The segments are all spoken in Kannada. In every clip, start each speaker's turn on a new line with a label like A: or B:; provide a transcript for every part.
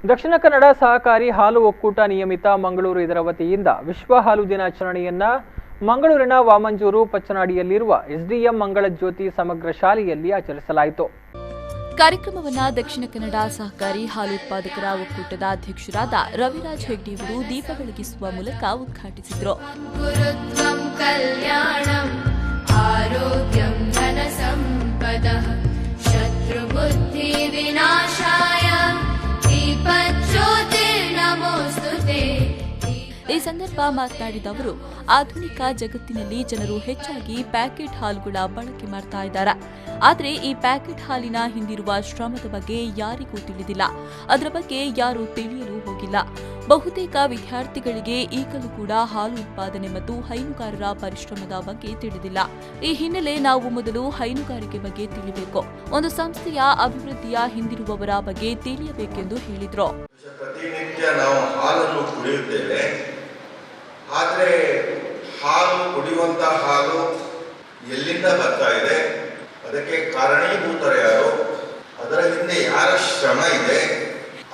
A: ದಕ್ಷಿಣ ಕನ್ನಡ ಸಹಕಾರಿ ಹಾಲು ಒಕ್ಕೂಟ ನಿಯಮಿತ ಮಂಗಳೂರು ಇದರ ವತಿಯಿಂದ ವಿಶ್ವ ಹಾಲು ದಿನಾಚರಣೆಯನ್ನ ಮಂಗಳೂರಿನ ವಾಮಂಜೂರು ಪಚ್ಚನಾಡಿಯಲ್ಲಿರುವ ಎಸ್ಡಿಎಂ ಮಂಗಳ ಜ್ಯೋತಿ ಸಮಗ್ರ ಶಾಲೆಯಲ್ಲಿ ಆಚರಿಸಲಾಯಿತು.
B: ಕಾರ್ಯಕ್ರಮವನ್ನು ದಕ್ಷಿಣ ಕನ್ನಡ ಸಹಕಾರಿ ಹಾಲು ಉತ್ಪಾದಕರ ಒಕ್ಕೂಟದ ಅಧ್ಯಕ್ಷರಾದ ರವಿರಾಜ್ ಹೆಗ್ಡೆ ಅವರು ದೀಪ ಬೆಳಗಿಸುವ ಮೂಲಕ ಉದ್ಘಾಟಿಸಿದರು. ಈ ಸಂದರ್ಭ ಮಾತನಾಡಿದ ಅವರು, ಆಧುನಿಕ ಜಗತ್ತಿನಲ್ಲಿ ಜನರು ಹೆಚ್ಚಾಗಿ ಪ್ಯಾಕೆಟ್ ಹಾಲುಗಳ ಬಳಕೆ ಮಾಡ್ತಾ ಇದ್ದಾರೆ. ಆದರೆ ಈ ಪ್ಯಾಕೆಟ್ ಹಾಲಿನ ಹಿಂದಿರುವ ಶ್ರಮದ ಬಗ್ಗೆ ಯಾರಿಗೂ ತಿಳಿದಿಲ್ಲ. ಅದರ ಬಗ್ಗೆ ಯಾರೂ ತಿಳಿಯಲು ಹೋಗಿಲ್ಲ. ಬಹುತೇಕ ವಿದ್ಯಾರ್ಥಿಗಳಿಗೆ ಈಗಲೂ ಕೂಡ ಹಾಲು ಉತ್ಪಾದನೆ ಮತ್ತು ಹೈನುಗಾರರ ಪರಿಶ್ರಮದ ಬಗ್ಗೆ ತಿಳಿದಿಲ್ಲ. ಈ ಹಿನ್ನೆಲೆ ನಾವು ಮೊದಲು ಹೈನುಗಾರಿಕೆ ಬಗ್ಗೆ ತಿಳಿಬೇಕು, ಒಂದು ಸಂಸ್ಥೆಯ ಅಭಿವೃದ್ಧಿಯ ಹಿಂದಿರುವವರ ಬಗ್ಗೆ ತಿಳಿಯಬೇಕೆಂದು ಹೇಳಿದರು.
C: ಪ್ರತಿನಿತ್ಯ ನಾವು ಹಾಲನ್ನು ಕುಡಿಯುತ್ತೇವೆ, ಆದರೆ ಹಾಲು ಕುಡಿಯುವಂತ ಹಾಲು ಎಲ್ಲಿಂದ ಬರ್ತಾ ಇದೆ, ಅದಕ್ಕೆ ಕಾರಣೀಭೂತರು ಯಾರು, ಅದರ ಹಿಂದೆ ಯಾರ ಶ್ರಮ ಇದೆ,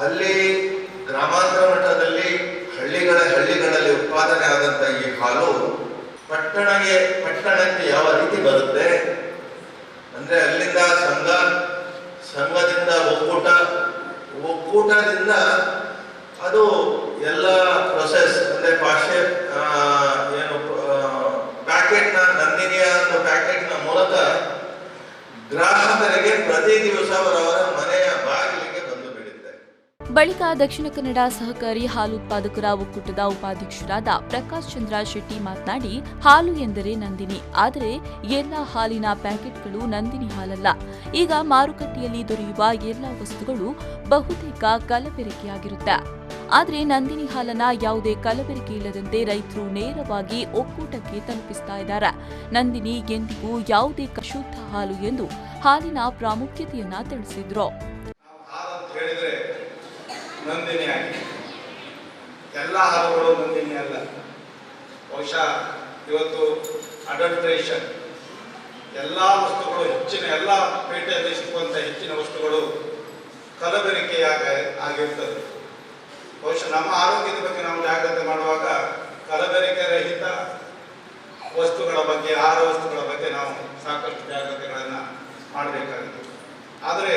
C: ಅಲ್ಲಿ ಗ್ರಾಮಾಂತರ ಮಟ್ಟದಲ್ಲಿ ಹಳ್ಳಿಗಳಲ್ಲಿ ಉತ್ಪಾದನೆ ಆದಂತ ಈ ಹಾಲು ಪಟ್ಟಣಕ್ಕೆ ಯಾವ ರೀತಿ ಬರುತ್ತೆ ಅಂದ್ರೆ ಅಲ್ಲಿಂದ ಸಂಘದಿಂದ ಒಕ್ಕೂಟದಿಂದ ಅದು ಎಲ್ಲ ಪ್ರೊಸೆಸ್ ಅಂದ್ರೆ ಪ್ಯಾಕೆಟ್ನ ನಂದಿನಿಯ ಪ್ಯಾಕೆಟ್ನ ಮೂಲಕ ಗ್ರಾಹಕರಿಗೆ ಪ್ರತಿ ದಿವಸ ಅವರವರ ಮನೆಯ ಬಾಗಿಲಿಗೆ ಬಂದು ಬಿಡುತ್ತೆ.
B: ಬಳಿಕ ದಕ್ಷಿಣ ಕನ್ನಡ ಸಹಕಾರಿ ಹಾಲು ಉತ್ಪಾದಕರ ಒಕ್ಕೂಟದ ಉಪಾಧ್ಯಕ್ಷರಾದ ಪ್ರಕಾಶ್ ಚಂದ್ರ ಶೆಟ್ಟಿ ಮಾತನಾಡಿ, ಹಾಲು ಎಂದರೆ ನಂದಿನಿ, ಆದರೆ ಎಲ್ಲ ಹಾಲಿನ ಪ್ಯಾಕೆಟ್ಗಳು ನಂದಿನಿ ಹಾಲಲ್ಲ. ಈಗ ಮಾರುಕಟ್ಟೆಯಲ್ಲಿ ದೊರೆಯುವ ಎಲ್ಲ ವಸ್ತುಗಳು ಬಹುತೇಕ ಕಲಬೆರಕೆಯಾಗಿರುತ್ತೆ. ಆದರೆ ನಂದಿನಿ ಹಾಲನ್ನ ಯಾವುದೇ ಕಲಬೆರಕೆ ಇಲ್ಲದಂತೆ ರೈತರು ನೇರವಾಗಿ ಒಕ್ಕೂಟಕ್ಕೆ ತಲುಪಿಸ್ತಾ ಇದ್ದಾರೆ. ನಂದಿನಿ ಎಂದಿಗೂ ಯಾವುದೇ ಶುದ್ಧ ಹಾಲು ಎಂದು ಹಾಲಿನ ಪ್ರಾಮುಖ್ಯತೆಯನ್ನ ತಿಳಿಸಿದ್ರು.
D: ನಂದಿನಿ ಆಗಿದೆ, ಎಲ್ಲ ಹಾಲುಗಳು ನಂದಿನಿ ಅಲ್ಲ. ಬಹುಶಃ ಇವತ್ತು ಅಡಲ್ಟ್ರೇಷನ್ ಎಲ್ಲ ವಸ್ತುಗಳು ಎಲ್ಲ ಪೇಟೆಯಲ್ಲಿ ಸಿಗುವಂಥ ಹೆಚ್ಚಿನ ವಸ್ತುಗಳು ಕಲಬೆರಕೆಯಾಗಿರ್ತದೆ. ಬಹುಶಃ ನಮ್ಮ ಆರೋಗ್ಯದ ಬಗ್ಗೆ ನಾವು ಜಾಗ್ರತೆ ಮಾಡುವಾಗ ಕಲಬೆರಕೆ ರಹಿತ ವಸ್ತುಗಳ ಬಗ್ಗೆ, ಆಹಾರ ವಸ್ತುಗಳ ಬಗ್ಗೆ ನಾವು ಸಾಕಷ್ಟು ಜಾಗ್ರತೆಗಳನ್ನು ಮಾಡಬೇಕಾಗಿದೆ. ಆದರೆ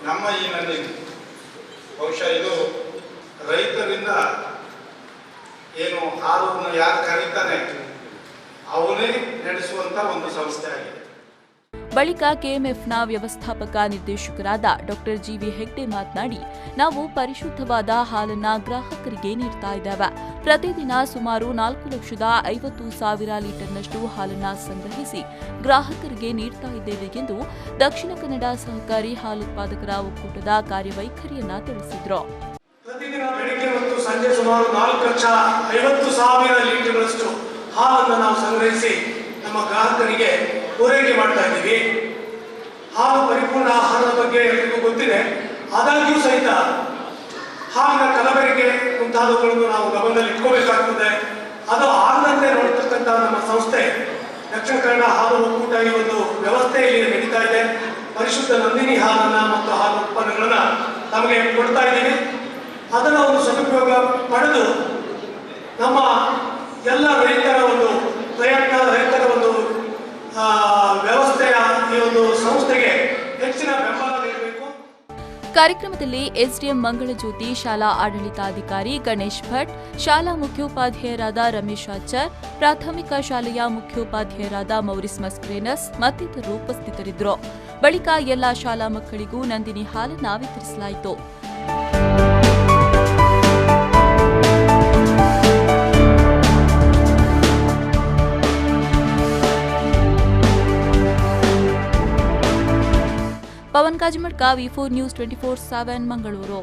D: ನಮ್ಮ ಈ ನಂದಿನಿ ಬಹುಶಃ ಇದು ರೈತರಿಂದ ಏನು ಹಾಲನ್ನು ಯಾರು ಕರೀತಾನೆ ಅವನೇ ನಡೆಸುವಂತ ಒಂದು ಸಂಸ್ಥೆ ಆಗಿದೆ.
B: ಬಳಿಕ ಕೆಎಂಎಫ್ನ ವ್ಯವಸ್ಥಾಪಕ ನಿರ್ದೇಶಕರಾದ ಡಾ ಜಿವಿ ಹೆಗ್ಡೆ ಮಾತನಾಡಿ, ನಾವು ಪರಿಶುದ್ಧವಾದ ಹಾಲನ್ನ ಗ್ರಾಹಕರಿಗೆ ನೀಡ್ತಾ ಇದ್ದೇವೆ. ಪ್ರತಿದಿನ ಸುಮಾರು 4,50,000 ಲೀಟರ್ನಷ್ಟು ಹಾಲನ್ನ ಸಂಗ್ರಹಿಸಿ ಗ್ರಾಹಕರಿಗೆ ನೀಡ್ತಾ ಇದ್ದೇವೆ ಎಂದು ದಕ್ಷಿಣ ಕನ್ನಡ ಸಹಕಾರಿ ಹಾಲು ಉತ್ಪಾದಕರ ಒಕ್ಕೂಟದ ಕಾರ್ಯವೈಖರಿಯನ್ನ ತಿಳಿಸಿದರು.
D: ಪ್ರತಿದಿನ ಬೆಳಿಗ್ಗೆ ಮತ್ತು ಸಂಜೆ ಸುಮಾರು 4,50,000 ಲೀಟರ್ಗಳಷ್ಟು ಹಾಲನ್ನು ನಾವು ಸಂಗ್ರಹಿಸಿ ನಮ್ಮ ಗ್ರಾಹಕರಿಗೆ ಪೂರೈಕೆ ಮಾಡ್ತಾ ಇದ್ದೀವಿ. ಹಾಲು ಪರಿಪೂರ್ಣ ಆಹಾರದ ಬಗ್ಗೆ ಎಲ್ಲರಿಗೂ ಗೊತ್ತಿದೆ. ಆದಾಗ್ಯೂ ಸಹಿತ ಹಾಲಿನ ಕಲಬೆರಕೆ ಮುಂತಾದವುಗಳನ್ನು ನಾವು ಗಮನದಲ್ಲಿ ಇಟ್ಕೋಬೇಕಾಗ್ತದೆ. ಅದು ಆಗದಂತೆ ನೋಡ್ತಕ್ಕಂಥ ನಮ್ಮ ಸಂಸ್ಥೆ ದಕ್ಷಿಣ ಕನ್ನಡ ಹಾಲು ಒಕ್ಕೂಟ ಈ ಒಂದು ವ್ಯವಸ್ಥೆಯಲ್ಲಿ ನಡೀತಾ ಇದೆ. ಪರಿಶುದ್ಧ ನಂದಿನಿ ಹಾಲನ್ನ ಮತ್ತು ಹಾಲು ಉತ್ಪನ್ನಗಳನ್ನ ನಮಗೆ ಕೊಡ್ತಾ ಇದ್ದೀವಿ. ಅದರ ಒಂದು ಸದುಪಯೋಗ ಪಡೆದು ನಮ್ಮ ಎಲ್ಲ ರೈತರ ಒಂದು ಪ್ರಯತ್ನ, ರೈತರ ಒಂದು ವ್ಯವಸ್ಥೆಯ ಈ ಒಂದು ಸಂಸ್ಥೆಗೆ ಹೆಚ್ಚಿನ ಬೆಂಬಲ ನೀಡಬೇಕು.
B: ಕಾರ್ಯಕ್ರಮದಲ್ಲಿ ಎಸ್ಡಿಎಂ ಮಂಗಳ ಜ್ಯೋತಿ ಶಾಲಾ ಆಡಳಿತಾಧಿಕಾರಿ ಗಣೇಶ್ ಭಟ್, ಶಾಲಾ ಮುಖ್ಯೋಪಾಧ್ಯಾಯರಾದ ರಮೇಶ್ ಆಚಾರ್, ಪ್ರಾಥಮಿಕ ಶಾಲೆಯ ಮುಖ್ಯೋಪಾಧ್ಯಾಯರಾದ ಮೌರಿಸ್ ಮಸ್ಕ್ರೇನಸ್ ಮತ್ತಿತರರು ಉಪಸ್ಥಿತರಿದ್ದರು. ಬಳಿಕ ಎಲ್ಲ ಶಾಲಾ ಮಕ್ಕಳಿಗೂ ನಂದಿನಿ ಹಾಲನ್ನ ವಿತರಿಸಲಾಯಿತು. Pavan Kajimadka, V4 News 24/7 Mangaluru.